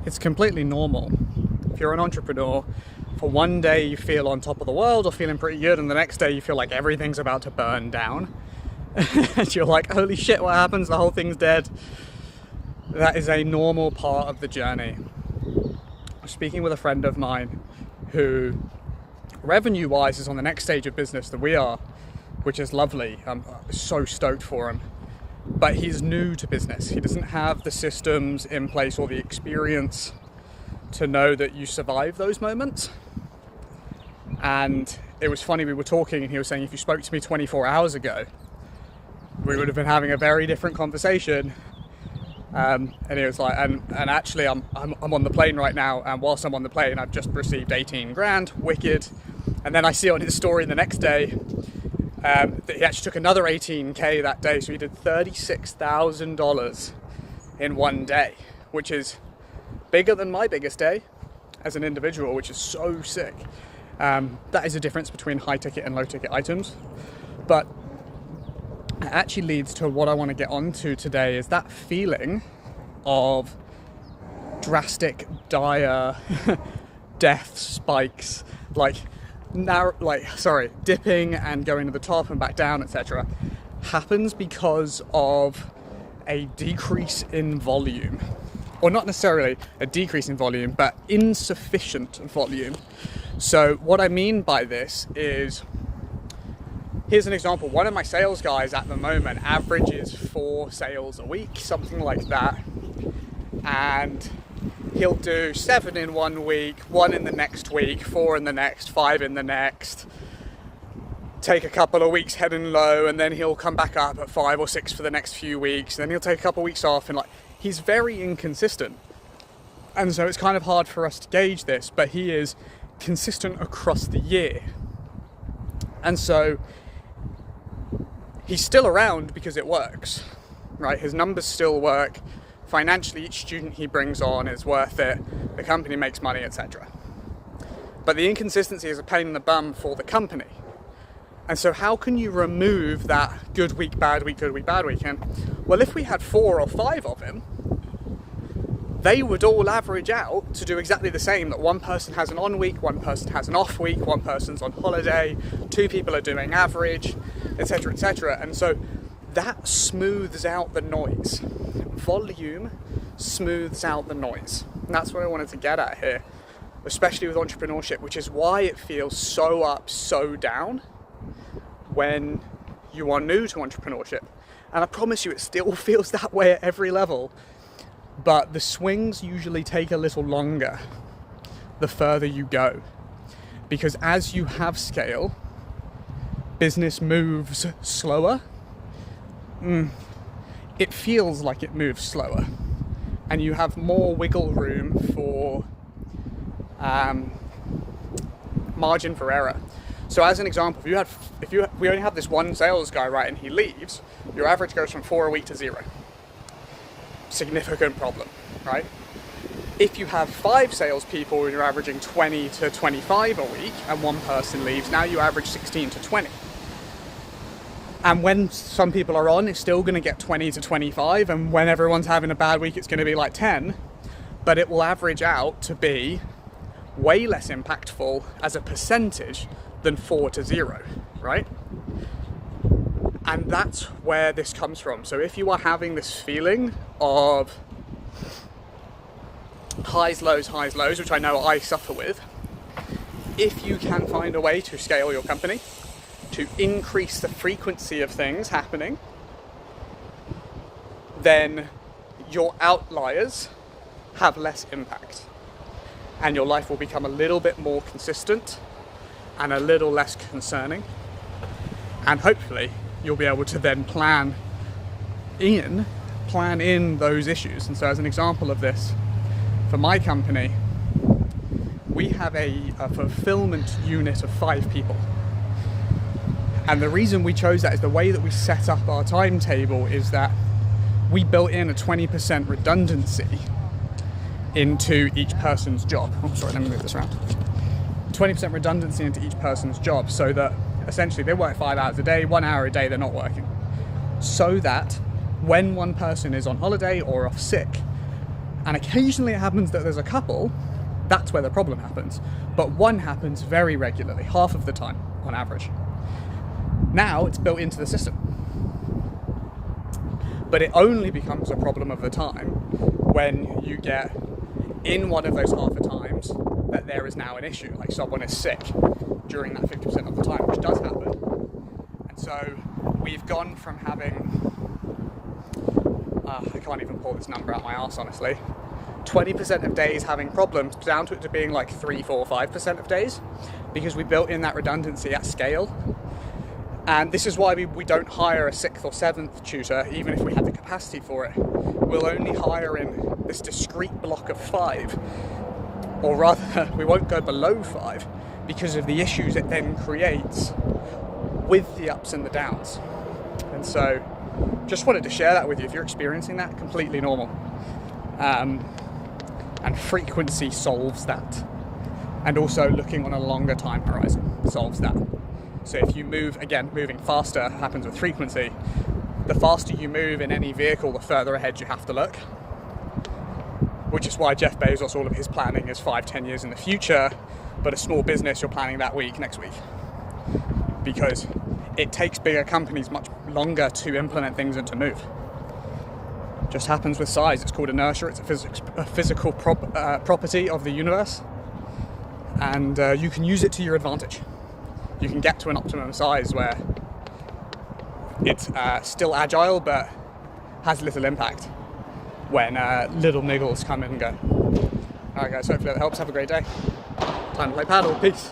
It's completely normal. If you're an entrepreneur, for one day you feel on top of the world or feeling pretty good, and the next day you feel like everything's about to burn down. And you're like, holy shit, what happens? The whole thing's dead. That is a normal part of the journey. I was speaking with a friend of mine who, revenue-wise, is on the next stage of business that we are, which is lovely. I'm so stoked for him. But he's new to business. He doesn't have the systems in place or the experience to know that you survive those moments. And it was funny, we were talking and he was saying, if you spoke to me 24 hours ago, we would have been having a very different conversation. And he was like, and actually I'm on the plane right now, and whilst I'm on the plane, I've just received 18 grand, wicked. And then I see on his story the next day, that he actually took another 18k that day, so he did $36,000 in one day, which is bigger than my biggest day as an individual, which is so sick. That is a difference between high ticket and low ticket items. But it actually leads to what I want to get onto today, is that feeling of drastic, dire death spikes, dipping and going to the top and back down, etc., happens because of a decrease in volume. Or not necessarily a decrease in volume, but insufficient volume. So what I mean by this is, here's an example. One of my sales guys at the moment averages 4 sales a week, something like that. And he'll do 7 in one week, 1 in the next week, 4 in the next, 5 in the next. Take a couple of weeks heading low, and then he'll come back up at 5 or 6 for the next few weeks. Then he'll take a couple of weeks off, and he's very inconsistent. And so it's kind of hard for us to gauge this, but he is consistent across the year. And so he's still around because it works, right? His numbers still work. Financially, each student he brings on is worth it. The company makes money, etc. But the inconsistency is a pain in the bum for the company. And so how can you remove that good week, bad week, good week, bad weekend? Well, if we had 4 or 5 of him, they would all average out to do exactly the same, that one person has an on week, one person has an off week, one person's on holiday, 2 people are doing average, etc., etc. And so that smooths out the noise. Volume smooths out the noise. And that's what I wanted to get at here, especially with entrepreneurship, which is why it feels so up, so down when you are new to entrepreneurship. And I promise you, it still feels that way at every level. But the swings usually take a little longer the further you go. Because as you have scale, business moves slower. It feels like it moves slower. And you have more wiggle room for margin for error. So as an example, we only have this one sales guy, right, and he leaves, your average goes from 4 a week to 0. Significant problem, right? If you have 5 salespeople and you're averaging 20 to 25 a week, and one person leaves, now you average 16 to 20. And when some people are on, it's still going to get 20 to 25, and when everyone's having a bad week, it's going to be like 10, but it will average out to be way less impactful as a percentage than 4 to 0, right? And that's where this comes from. So if you are having this feeling of highs, lows, which I know I suffer with, if you can find a way to scale your company, to increase the frequency of things happening, then your outliers have less impact. And your life will become a little bit more consistent and a little less concerning. And hopefully you'll be able to then plan in those issues. And so as an example of this, for my company, we have a fulfillment unit of 5 people. And the reason we chose that is the way that we set up our timetable is that we built in a 20% redundancy into each person's job. Oh, sorry, let me move this around. 20% redundancy into each person's job, so that essentially they work 5 hours a day, 1 hour a day they're not working. So that when one person is on holiday or off sick, And occasionally it happens that there's a couple, that's where the problem happens. But one happens very regularly, half of the time on average. Now it's built into the system. But it only becomes a problem of the time when you get in one of those half the times that there is now an issue, like someone is sick during that 50% of the time, which does happen. And so we've gone from having, I can't even pull this number out my arse honestly, 20% of days having problems down to it to being like 3, 4, 5% of days, because we built in that redundancy at scale. And this is why we don't hire a 6th or 7th tutor, even if we had the capacity for it. We'll only hire in this discrete block of 5, or rather, we won't go below 5, because of the issues it then creates with the ups and the downs. And so, just wanted to share that with you. If you're experiencing that, completely normal. And frequency solves that. And also looking on a longer time horizon solves that. So if you move, again, moving faster happens with frequency. The faster you move in any vehicle, the further ahead you have to look. Which is why Jeff Bezos, all of his planning is 5-10 years in the future, but a small business, you're planning that week, next week. Because it takes bigger companies much longer to implement things and to move. Just happens with size. It's called inertia. It's a physical property of the universe. And you can use it to your advantage. You can get to an optimum size where it's still agile but has little impact when little niggles come in and go. Alright guys, hopefully that helps. Have a great day. Time to play paddle. Peace.